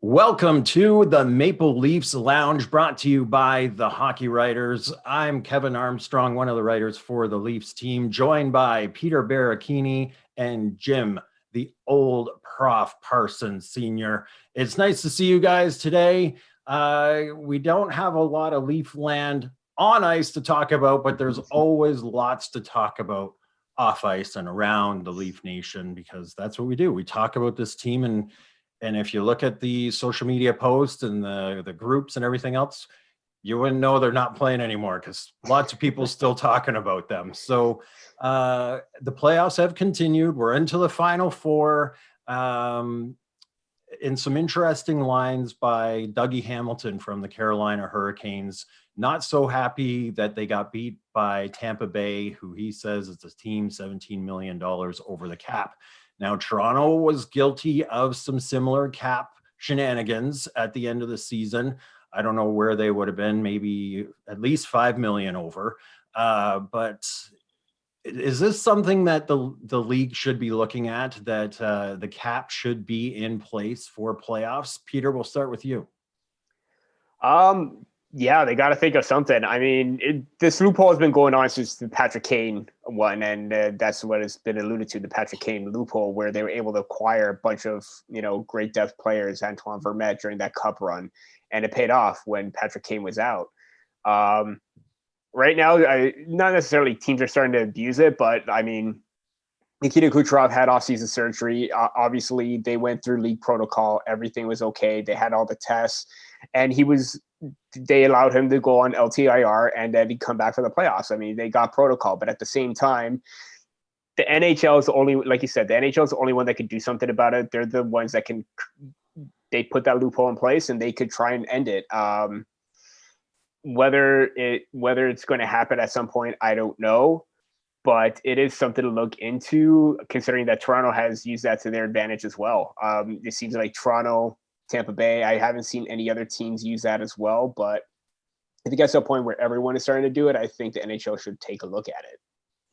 Welcome to the Maple Leafs Lounge, brought to you by the Hockey Writers. I'm Kevin Armstrong, one of the writers for the Leafs team, joined by Peter Baracchini and Jim, the old Prof Parsons Sr. It's nice to see you guys today. We don't have a lot of Leaf land on ice to talk about, but there's always lots to talk about off ice and around the Leaf Nation, because that's what we do. We talk about this team, and if you look at the social media posts and the groups and everything else, you wouldn't know they're not playing anymore because lots of people still talking about them. So the playoffs have continued. We're into the Final Four. In some interesting lines by Dougie Hamilton from the Carolina Hurricanes. Not so happy that they got beat by Tampa Bay, who he says is a team $17 million over the cap. Now, Toronto was guilty of some similar cap shenanigans at the end of the season. I don't know where they would have been, maybe at least $5 million over. But is this something that the league should be looking at, that the cap should be in place for playoffs? Peter, we'll start with you. Yeah, they got to think of something. I mean, this loophole has been going on since the Patrick Kane one, and that's what has been alluded to, the Patrick Kane loophole, where they were able to acquire a bunch of, great depth players, Antoine Vermette, during that cup run, and it paid off when Patrick Kane was out. Right now, not necessarily teams are starting to abuse it, but I mean, Nikita Kucherov had off-season surgery. Obviously, they went through league protocol. Everything was okay. They had all the tests, and they allowed him to go on LTIR, and then he'd come back for the playoffs. I mean, they got protocol, but at the same time, the NHL is only, like you said, the NHL is the only one that can do something about it. They're the ones that they put that loophole in place, and they could try and end it. Whether it's going to happen at some point, I don't know, but it is something to look into, considering that Toronto has used that to their advantage as well. It seems like Toronto, Tampa Bay, I haven't seen any other teams use that as well, but if it gets to a point where everyone is starting to do it, I think the NHL should take a look at it.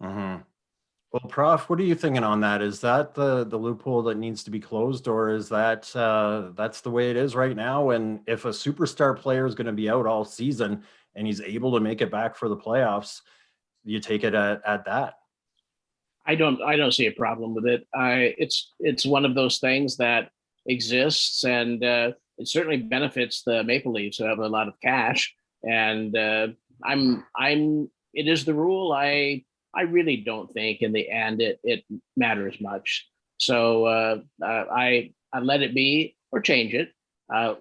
Mm-hmm. Well, Prof, what are you thinking on that? Is that the loophole that needs to be closed, or is that that's the way it is right now? And if a superstar player is going to be out all season and he's able to make it back for the playoffs, you take it at that? I don't see a problem with it. It's one of those things that exists, and it certainly benefits the Maple Leafs, who have a lot of cash. And it is the rule. I really don't think in the end it matters much. So I let it be or change it,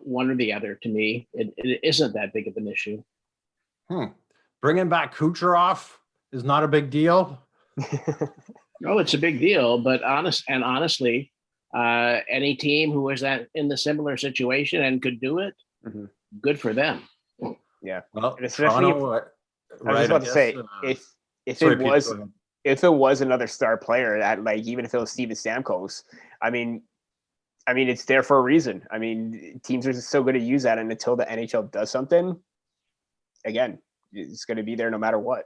one or the other. To me, it isn't that big of an issue. Bringing back Kucherov is not a big deal. No, it's a big deal. But honestly, any team who was in the similar situation and could do it, good for them. Yeah. Well, especially Toronto, I was about to say, if it was another star player, at even if it was Steven Stamkos, I mean, it's there for a reason. I mean, teams are still going to use that, and until the NHL does something, again, it's going to be there no matter what.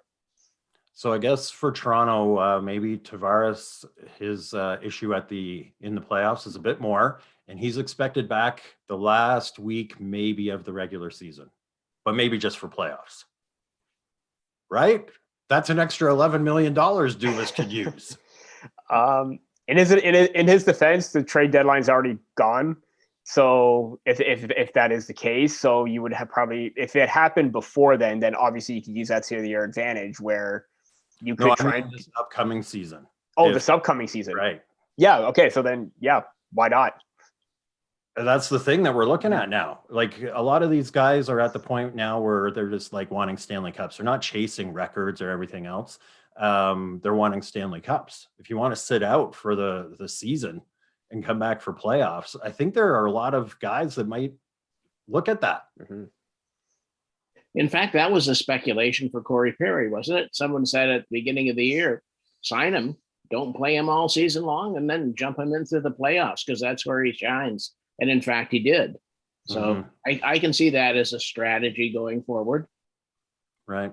So I guess for Toronto, maybe Tavares, his issue in the playoffs is a bit more, and he's expected back the last week, maybe, of the regular season, but maybe just for playoffs. Right? That's an extra $11 million Dubas could use. In his defense, the trade deadline's already gone. So if that is the case, so you would have probably, if it happened before then obviously you could use that to your advantage, where you could this upcoming season. This upcoming season. Right. Yeah. Okay. So then, yeah, why not? That's the thing that we're looking at now. Like, a lot of these guys are at the point now where they're just like wanting Stanley Cups. They're not chasing records or everything else. They're wanting Stanley Cups. If you want to sit out for the season and come back for playoffs, I think there are a lot of guys that might look at that. Mm-hmm. In fact, that was a speculation for Corey Perry, wasn't it? Someone said at the beginning of the year, sign him, don't play him all season long, and then jump him into the playoffs, because that's where he shines. And in fact, he did. So I can see that as a strategy going forward. Right.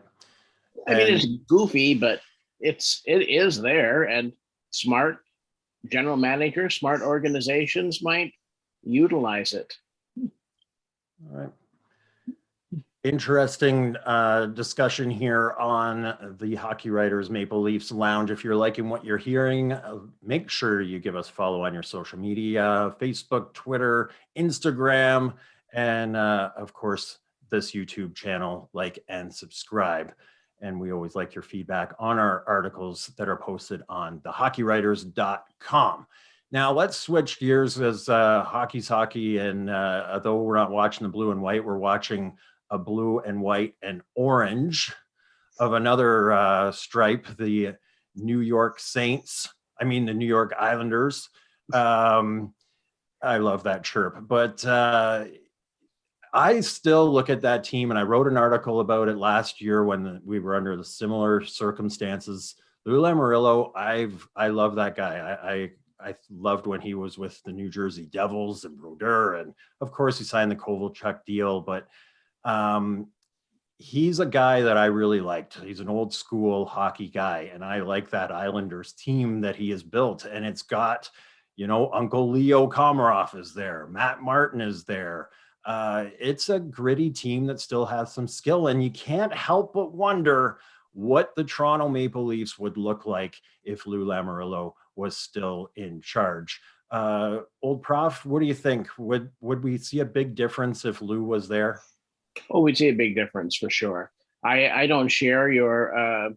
I mean, it's goofy, but it is there, and smart general managers, smart organizations might utilize it. All right. Interesting discussion here on the Hockey Writers Maple Leafs Lounge. If you're liking what you're hearing, make sure you give us a follow on your social media, Facebook, Twitter, Instagram, and of course, this YouTube channel, like and subscribe. And we always like your feedback on our articles that are posted on thehockeywriters.com. Now let's switch gears, as hockey's hockey. And although we're not watching the blue and white, we're watching a blue and white and orange of another stripe, the New York the New York Islanders. I love that chirp, but I still look at that team, and I wrote an article about it last year when we were under the similar circumstances. Lou Lamoriello, I love that guy. I loved when he was with the New Jersey Devils and Brodeur, and of course he signed the Kovalchuk deal, but he's a guy that I really liked. He's an old school hockey guy, and I like that Islanders team that he has built. And it's got, Uncle Leo Komarov is there, Matt Martin is there. It's a gritty team that still has some skill, and you can't help but wonder what the Toronto Maple Leafs would look like if Lou Lamoriello was still in charge. Old Prof, what do you think? Would we see a big difference if Lou was there? Oh, we'd see a big difference for sure. I don't share your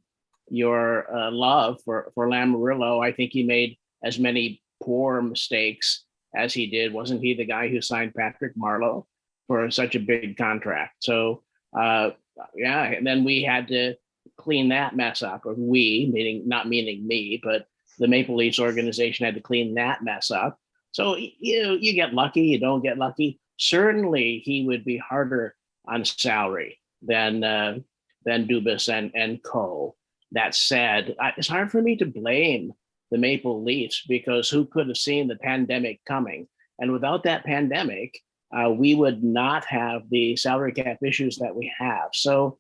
love for Lamoriello. I think he made as many poor mistakes as he did. Wasn't he the guy who signed Patrick Marleau for such a big contract? So and then we had to clean that mess up. Or we, not meaning me, but the Maple Leafs organization had to clean that mess up. So you get lucky, you don't get lucky. Certainly, he would be harder on salary than Dubas and co. That said, it's hard for me to blame the Maple Leafs, because who could have seen the pandemic coming? And without that pandemic, we would not have the salary cap issues that we have. So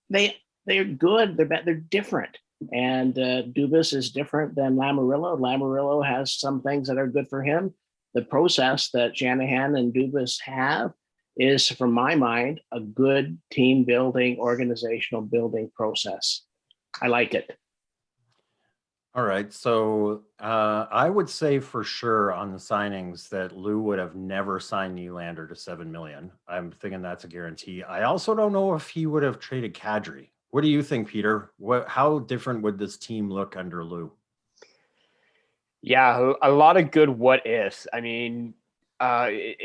they're good. They're different. And Dubas is different than Lamoriello. Lamoriello has some things that are good for him. The process that Shanahan and Dubas have is, from my mind, a good team building, organizational building process. I like it. All right. So I would say for sure on the signings that Lou would have never signed Nylander to $7 million. I'm thinking that's a guarantee. I also don't know if he would have traded Kadri. What do you think, Peter? How different would this team look under Lou? Yeah, a lot of good what ifs. I mean, I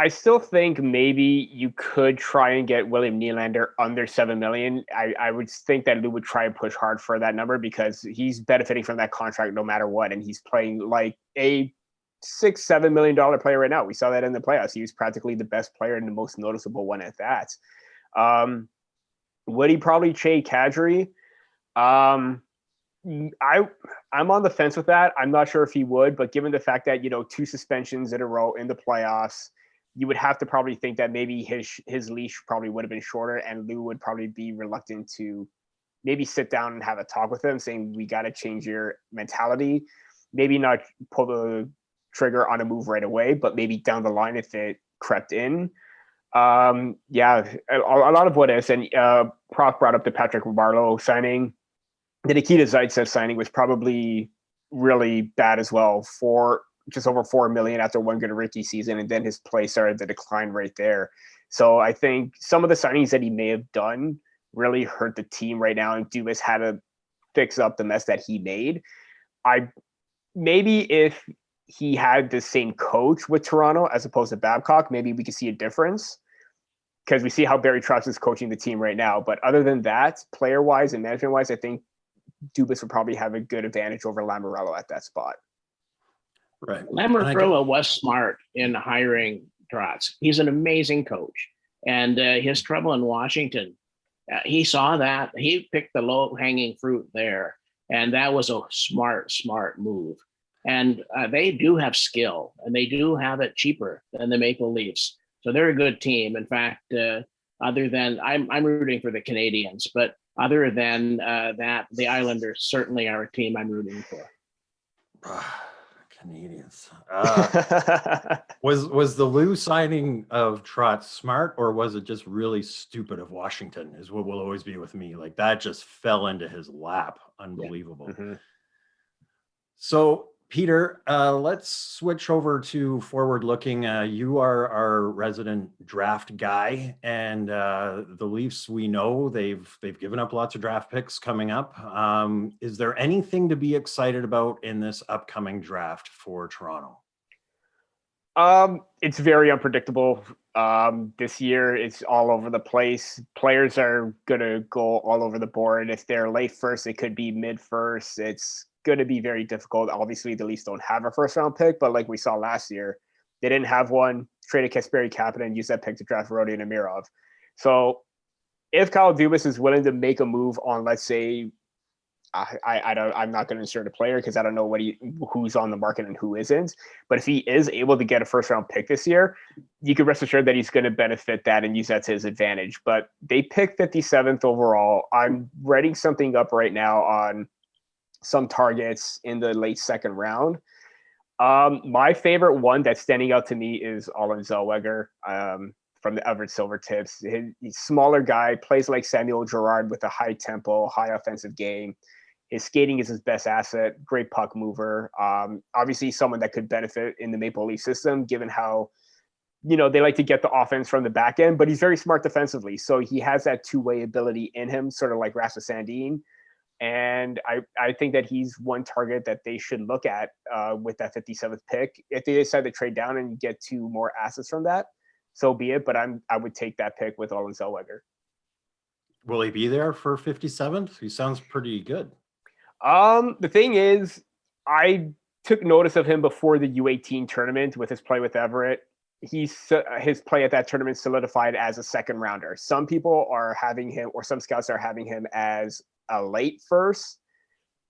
still think maybe you could try and get William Nylander under $7 million. I would think that Lou would try and push hard for that number, because he's benefiting from that contract no matter what, and he's playing like a $6-7 million player right now. We saw that in the playoffs. He was practically the best player and the most noticeable one at that. Would he probably trade Kadri? I'm on the fence with that. I'm not sure if he would, but given the fact that, 2 suspensions in a row in the playoffs, you would have to probably think that maybe his leash probably would have been shorter, and Lou would probably be reluctant to maybe sit down and have a talk with him, saying, we got to change your mentality. Maybe not pull the trigger on a move right away, but maybe down the line if it crept in. A lot of what ifs. And Prof brought up the Patrick Marleau signing. The Nikita Zaitsev signing was probably really bad as well, for just over $4 million after one good rookie season, and then his play started to decline right there. So I think some of the signings that he may have done really hurt the team right now, and Dubas had to fix up the mess that he made. Maybe if he had the same coach with Toronto as opposed to Babcock, maybe we could see a difference, because we see how Barry Trotz is coaching the team right now. But other than that, player-wise and management-wise, I think Dubas would probably have a good advantage over Lamoriello at that spot. Right. Lamoriello was smart in hiring Trotz. He's an amazing coach. And his trouble in Washington, he saw that. He picked the low-hanging fruit there. And that was a smart move. And they do have skill, and they do have it cheaper than the Maple Leafs. So they're a good team. In fact, other than I'm rooting for the Canadians, but other than that, the Islanders certainly are a team I'm rooting for. Canadians. Was the Lou signing of Trotz smart, or was it just really stupid of Washington? Is what will always be with me. Like that just fell into his lap. Unbelievable. Yeah. Mm-hmm. So, Peter, let's switch over to forward looking. You are our resident draft guy, and the Leafs, we know they've given up lots of draft picks coming up. Is there anything to be excited about in this upcoming draft for Toronto? It's very unpredictable. This year it's all over the place. Players are gonna go all over the board. If they're late first, it could be mid first. It's going to be very difficult. Obviously, the Leafs don't have a first round pick, but like we saw last year, they didn't have one. Traded Kasperi Kapanen and used that pick to draft Rodion Amirov. So if Kyle Dubas is willing to make a move on, let's say, I'm not going to insert a player because I don't know who's on the market and who isn't. But if he is able to get a first round pick this year, you can rest assured that he's going to benefit that and use that to his advantage. But they picked 57th overall. I'm writing something up right now on some targets in the late second round. My favorite one that's standing out to me is Allen Zellweger from the Everett Silvertips. He's smaller guy, plays like Samuel Girard with a high tempo, high offensive game. His skating is his best asset, great puck mover. Obviously someone that could benefit in the Maple Leaf system, given how, they like to get the offense from the back end, but he's very smart defensively. So he has that two-way ability in him, sort of like Rasmus Sandin. And I think that he's one target that they should look at with that 57th pick. If they decide to trade down and get two more assets from that, so be it. But I would take that pick with Allen Zellweger. Will he be there for 57th? He sounds pretty good. The thing is, I took notice of him before the U18 tournament with his play with Everett. His play at that tournament solidified as a second rounder. Some people are having him, or some scouts are having him as a late first.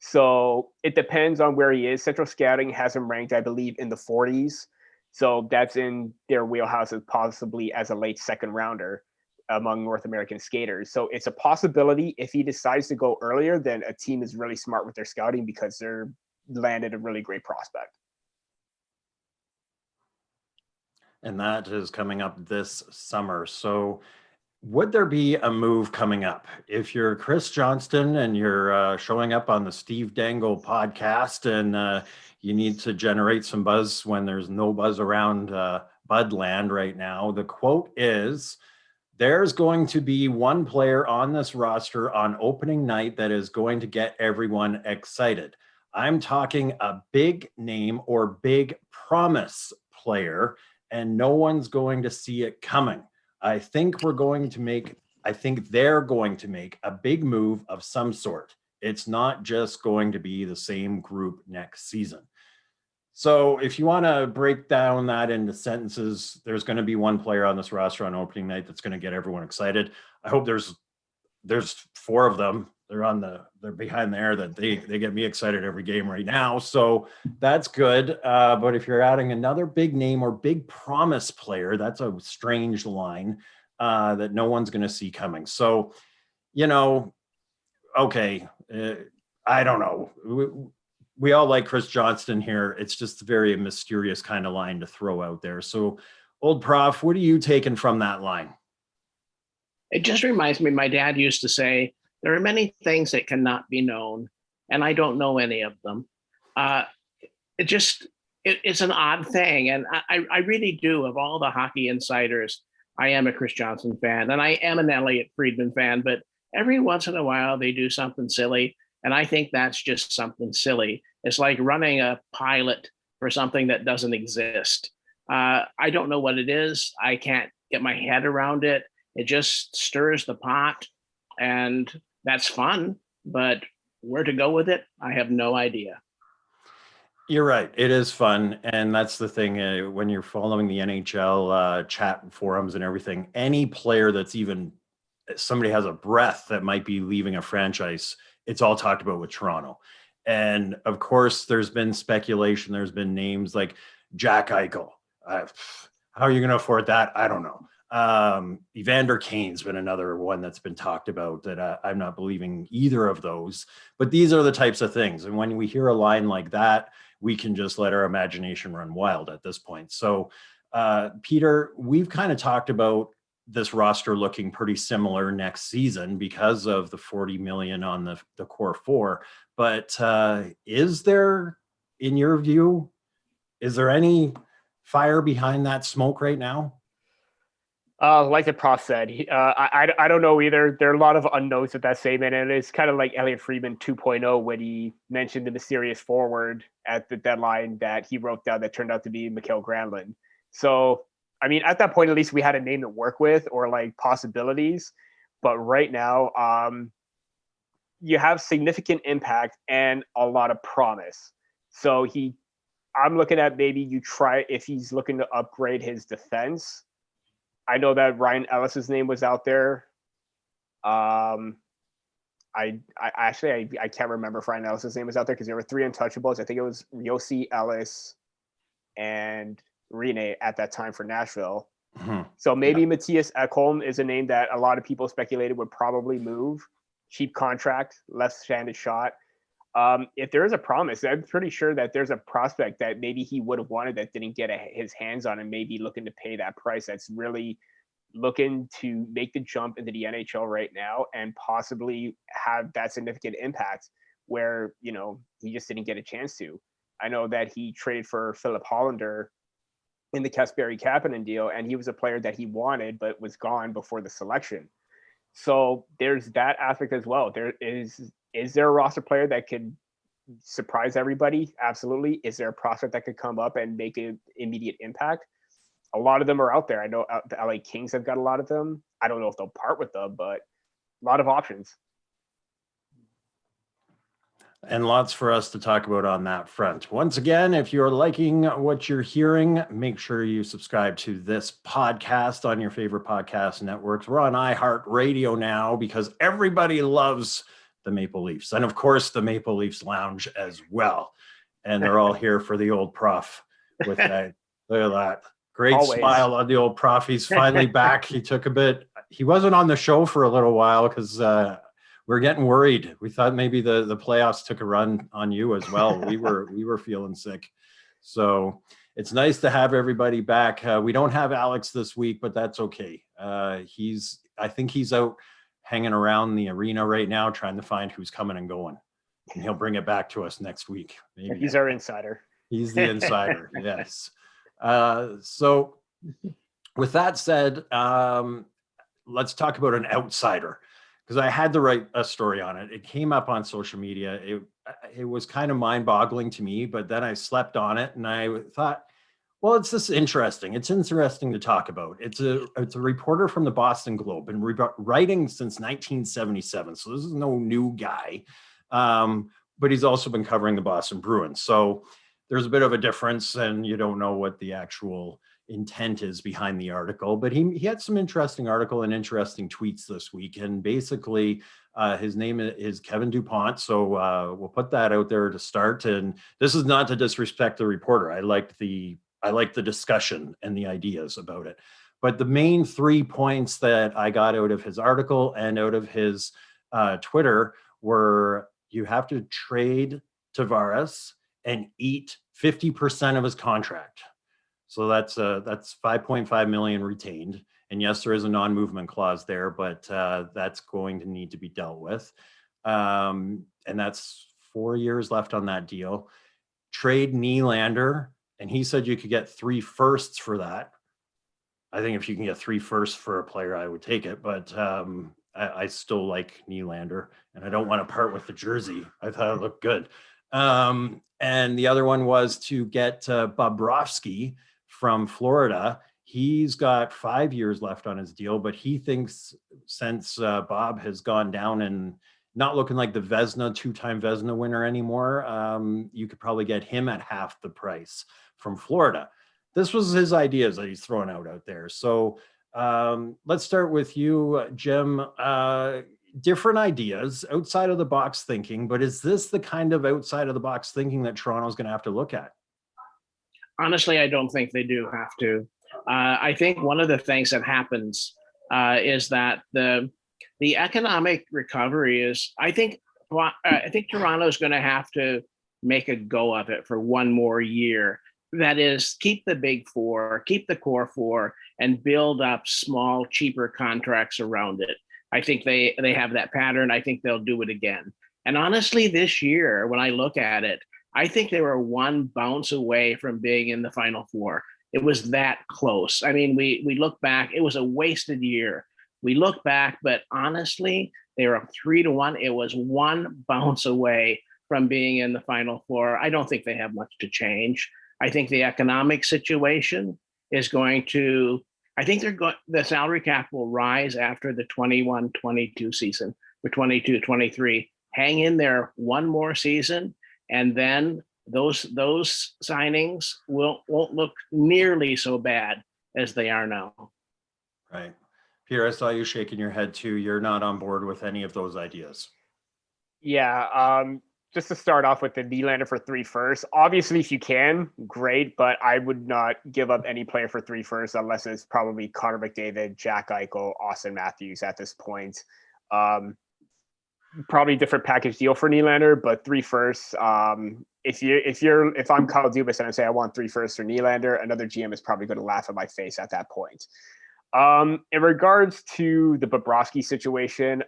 So it depends on where he is. Central Scouting has him ranked, I believe, in the 40s. So that's in their wheelhouse as possibly as a late second rounder among North American skaters. So it's a possibility. If he decides to go earlier, then a team is really smart with their scouting because they're landed a really great prospect. And that is coming up this summer. So would there be a move coming up? If you're Chris Johnston and you're showing up on the Steve Dangle podcast and you need to generate some buzz when there's no buzz around Budland right now, the quote is, there's going to be one player on this roster on opening night that is going to get everyone excited. I'm talking a big name or big promise player, and no one's going to see it coming. I think they're going to make a big move of some sort. It's not just going to be the same group next season. So if you want to break down that into sentences, there's going to be one player on this roster on opening night that's going to get everyone excited. I hope there's four of them. They're behind there that they get me excited every game right now. So that's good. But if you're adding another big name or big promise player, that's a strange line that no one's going to see coming. So, okay. I don't know. We all like Chris Johnston here. It's just a very mysterious kind of line to throw out there. So old Prof, what are you taking from that line? It just reminds me, my dad used to say, there are many things that cannot be known, and I don't know any of them. It's an odd thing. And I really do, of all the hockey insiders, I am a Chris Johnston fan, and I am an Elliot Friedman fan, but every once in a while they do something silly. And I think that's just something silly. It's like running a pilot for something that doesn't exist. I don't know what it is. I can't get my head around it. It just stirs the pot, and that's fun. But where to go with it, I have no idea. You're right. It is fun. And that's the thing. When you're following the NHL chat forums and everything, any player that's even somebody has a breath that might be leaving a franchise, it's all talked about with Toronto. And of course, there's been speculation. There's been names like Jack Eichel. How are you going to afford that? I don't know. Evander Kane's been another one that's been talked about that I'm not believing either of those. But these are the types of things. And when we hear a line like that, we can just let our imagination run wild at this point. So, Peter, we've kind of talked about this roster looking pretty similar next season because of the 40 million on the core four. But is there, in your view, is there any fire behind that smoke right now? Like the Prof said, I don't know either. There are a lot of unknowns with that statement, and it's kind of like Elliot Friedman 2.0 when he mentioned the mysterious forward at the deadline that he wrote down that turned out to be Mikael Granlund. So, I mean, at that point, at least we had a name to work with or like possibilities. But right now, you have significant impact and a lot of promise. So I'm looking at maybe you try if he's looking to upgrade his defense. I know that Ryan Ellis's name was out there. I can't remember if Ryan Ellis's name was out there because there were 3 untouchables. I think it was Yossi, Ellis, and Rene at that time for Nashville. Mm-hmm. So maybe Matthias Ekholm is a name that a lot of people speculated would probably move. Cheap contract, left-handed shot. If there is a promise, I'm pretty sure that there's a prospect that maybe he would have wanted that didn't get his hands on and maybe looking to pay that price. That's really looking to make the jump into the NHL right now and possibly have that significant impact where, you know, he just didn't get a chance to. I know that he traded for Philip Hollander in the Kasperi Kapanen deal, and he was a player that he wanted but was gone before the selection. So there's that aspect as well. Is there a roster player that could surprise everybody? Absolutely. Is there a prospect that could come up and make an immediate impact? A lot of them are out there. I know the LA Kings have got a lot of them. I don't know if they'll part with them, but a lot of options. And lots for us to talk about on that front. Once again, if you're liking what you're hearing, make sure you subscribe to this podcast on your favorite podcast networks. We're on iHeartRadio now because everybody loves the Maple Leafs. And of course, the Maple Leafs Lounge as well. And they're all here for the old Prof with that. Look at that. Great Always. Smile on the old Prof. He's finally back. He took a bit. He wasn't on the show for a little while because we're getting worried. We thought maybe the playoffs took a run on you as well. We were feeling sick. So it's nice to have everybody back. We don't have Alex this week, but that's okay. I think he's out hanging around the arena right now, trying to find who's coming and going. And he'll bring it back to us next week. Maybe. He's our insider. He's the insider. Yes. So with that said, let's talk about an outsider. Because I had to write a story on it. It came up on social media. It was kind of mind-boggling to me, but then I slept on it and I thought, well, it's just interesting. It's interesting to talk about. It's a reporter from the Boston Globe, been writing since 1977. So this is no new guy, but he's also been covering the Boston Bruins. So there's a bit of a difference, and you don't know what the actual intent is behind the article, but he had some interesting article and interesting tweets this week. And basically his name is Kevin Dupont. So we'll put that out there to start. And this is not to disrespect the reporter. I liked the discussion and the ideas about it. But the main 3 points that I got out of his article and out of his Twitter were you have to trade Tavares and eat 50% of his contract. So that's 5.5 million retained. And yes, there is a non-movement clause there, but that's going to need to be dealt with. And that's 4 years left on that deal. Trade Nylander, and he said you could get 3 firsts for that. I think if you can get 3 firsts for a player, I would take it. But I still like Nylander, and I don't want to part with the jersey. I thought it looked good. And the other one was to get Bobrovsky from Florida. He's got 5 years left on his deal, but he thinks since Bob has gone down and not looking like the Vezina, 2-time Vezina winner anymore, you could probably get him at half the price from Florida. This was his ideas that he's throwing out there. So let's start with you, Jim. Different ideas, outside of the box thinking, but is this the kind of outside of the box thinking that Toronto's going to have to look at? Honestly, I don't think they do have to. I think one of the things that happens is that the economic recovery is. I think Toronto is going to have to make a go of it for one more year. That is, keep the big four, keep the core four, and build up small, cheaper contracts around it. I think they have that pattern. I think they'll do it again. And honestly, this year, when I look at it, I think they were one bounce away from being in the Final Four. It was that close. I mean, we look back, it was a wasted year. We look back, but honestly, they were up 3-1. It was one bounce away from being in the Final Four. I don't think they have much to change. I think the economic situation is going to, I think the salary cap will rise after the 21-22 season, or 22-23. Hang in there one more season, and then those signings won't look nearly so bad as they are now. Right. Pierre, I saw you shaking your head too. You're not on board with any of those ideas. Yeah. Just to start off with the Nylander for 3 firsts. Obviously, if you can, great, but I would not give up any player for 3 firsts unless it's probably Connor McDavid, Jack Eichel, Austin Matthews at this point. Probably different package deal for Nylander, but 3 firsts. If I'm Kyle Dubas and I say I want 3 firsts for Nylander, another GM is probably going to laugh at my face at that point. In regards to the Bobrovsky situation,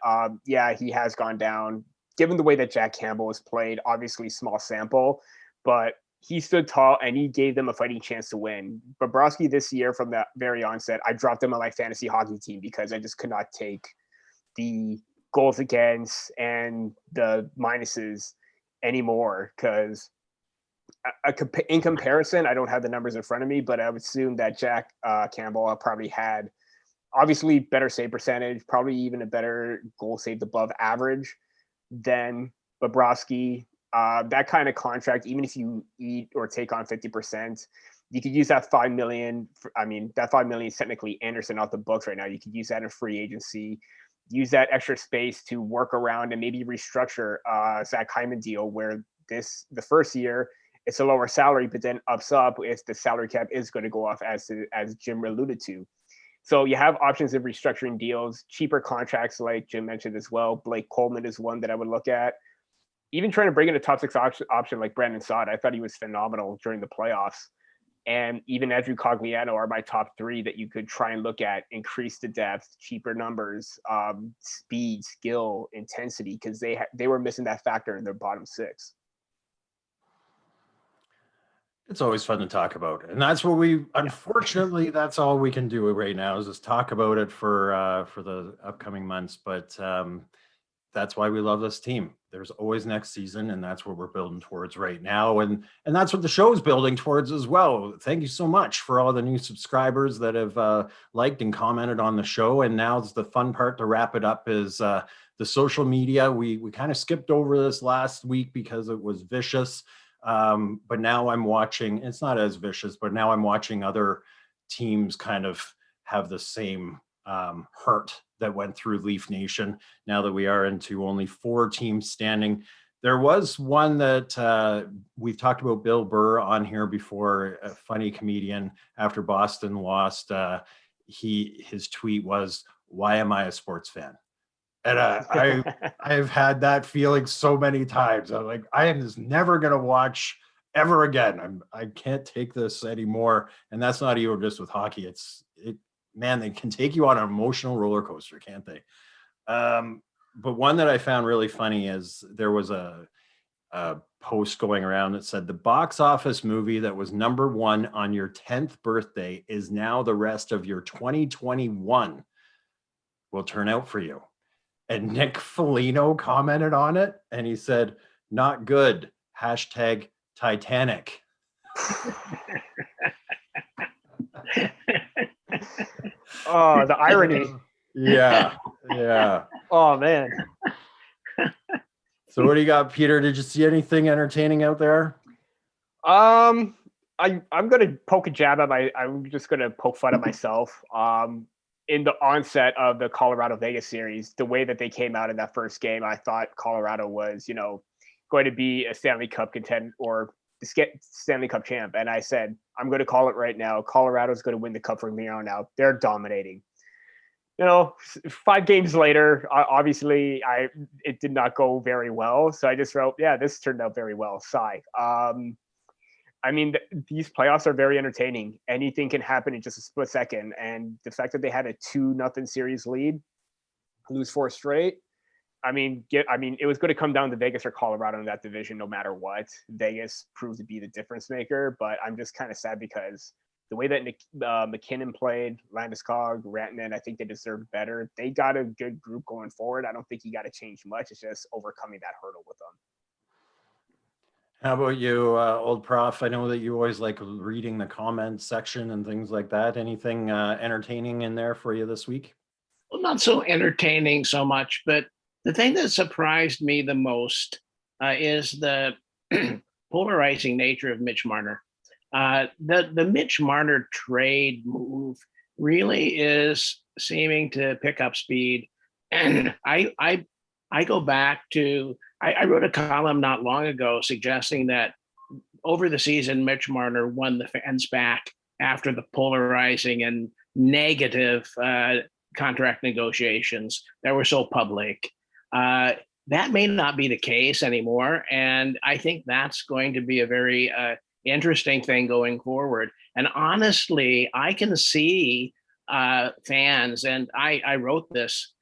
yeah, he has gone down. Given the way that Jack Campbell has played, obviously small sample, but he stood tall and he gave them a fighting chance to win. Bobrovsky this year, from the very onset, I dropped him on my fantasy hockey team because I just could not take the goals against and the minuses anymore. Because in comparison, I don't have the numbers in front of me, but I would assume that Jack Campbell probably had obviously better save percentage, probably even a better goal saved above average than Bobrovsky. That kind of contract, even if you eat or take on 50%, you could use that $5 million. That $5 million is technically Anderson off the books right now. You could use that in free agency, use that extra space to work around and maybe restructure Zach Hyman deal where the first year it's a lower salary, but then ups up if the salary cap is going to go off, as Jim alluded to. So you have options of restructuring deals, cheaper contracts, like Jim mentioned as well. Blake Coleman is one that I would look at. Even trying to bring in a top 6 option like Brandon Saad. I thought he was phenomenal during the playoffs. And even Andrew Cogliano are my top 3 that you could try and look at. Increase the depth, cheaper numbers, speed, skill, intensity, because they were missing that factor in their bottom 6. It's always fun to talk about. And that's what unfortunately, that's all we can do right now is just talk about it for the upcoming months. But that's why we love this team. There's always next season, and that's what we're building towards right now. And that's what the show's building towards as well. Thank you so much for all the new subscribers that have liked and commented on the show. And now's the fun part to wrap it up is the social media. We kind of skipped over this last week because it was vicious. But now I'm watching, it's not as vicious, but now I'm watching other teams kind of have the same hurt that went through Leaf Nation. Now that we are into only 4 teams standing, there was one that we've talked about, Bill Burr on here before, a funny comedian. After Boston lost, his tweet was, "Why am I a sports fan?" And I've had that feeling so many times. I'm like, I am just never going to watch ever again. I can't take this anymore. And that's not even just with hockey. Man, they can take you on an emotional roller coaster, can't they? But one that I found really funny is there was a post going around that said the box office movie that was number 1 on your 10th birthday is now the rest of your 2021 will turn out for you. And Nick Foligno commented on it, and he said, "Not good. #Titanic." Oh, the irony. Yeah. Oh, man. So what do you got, Peter? Did you see anything entertaining out there? I'm going to poke a jab at I'm just going to poke fun at myself. In the onset of the Colorado Vegas series, the way that they came out in that first game, I thought Colorado was, going to be a Stanley Cup contender or Stanley Cup champ. And I said, I'm going to call it right now. Colorado's going to win the cup from here on out. They're dominating. 5 games later, obviously it did not go very well. So I just wrote, yeah, this turned out very well. Sigh. I mean, these playoffs are very entertaining. Anything can happen in just a split second. And the fact that they had a 2-0 series lead, lose 4 straight. I mean, it was going to come down to Vegas or Colorado in that division, no matter what. Vegas proved to be the difference maker, but I'm just kind of sad because the way that McKinnon played, Landeskog, Rantanen, I think they deserved better. They got a good group going forward. I don't think you got to change much. It's just overcoming that hurdle with them. How about you, old Prof? I know that you always like reading the comments section and things like that. Anything entertaining in there for you this week? Well, not so entertaining so much, but the thing that surprised me the most is the polarizing nature of Mitch Marner. The Mitch Marner trade move really is seeming to pick up speed. And I go back to, I wrote a column not long ago suggesting that over the season, Mitch Marner won the fans back after the polarizing and negative contract negotiations that were so public. That may not be the case anymore. And I think that's going to be a very interesting thing going forward. And honestly, I can see fans, and I wrote this,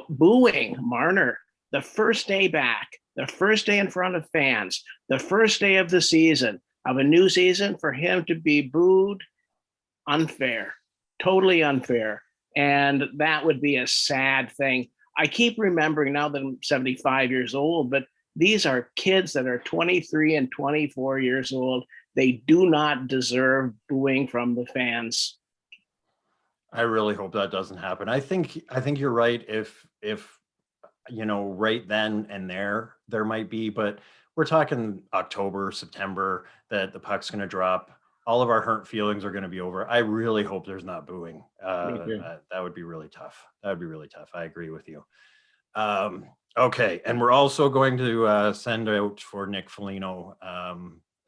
booing Marner the first day back, the first day in front of fans, the first day of the season, of a new season, for him to be booed, unfair, totally unfair. And that would be a sad thing. I keep remembering now that I'm 75 years old, but these are kids that are 23 and 24 years old. They do not deserve booing from the fans. I really hope that doesn't happen. I think you're right. If right then and there might be, but we're talking October, September that the puck's going to drop. All of our hurt feelings are going to be over. I really hope there's not booing. That would be really tough. I agree with you. Okay. And we're also going to send out for Nick Foligno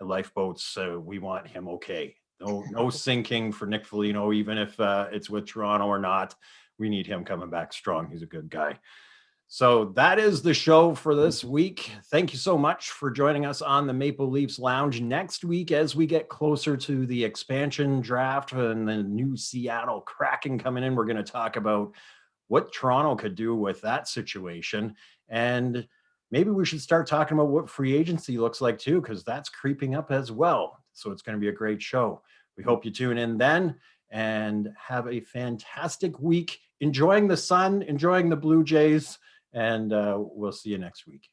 lifeboats. So we want him okay. No sinking for Nick Foligno, even if it's with Toronto or not. We need him coming back strong. He's a good guy. So that is the show for this week. Thank you so much for joining us on the Maple Leafs Lounge. Next week, as we get closer to the expansion draft and the new Seattle Kraken coming in, we're going to talk about what Toronto could do with that situation. And maybe we should start talking about what free agency looks like too, because that's creeping up as well. So it's going to be a great show. We hope you tune in then and have a fantastic week, enjoying the sun, enjoying the Blue Jays. And we'll see you next week.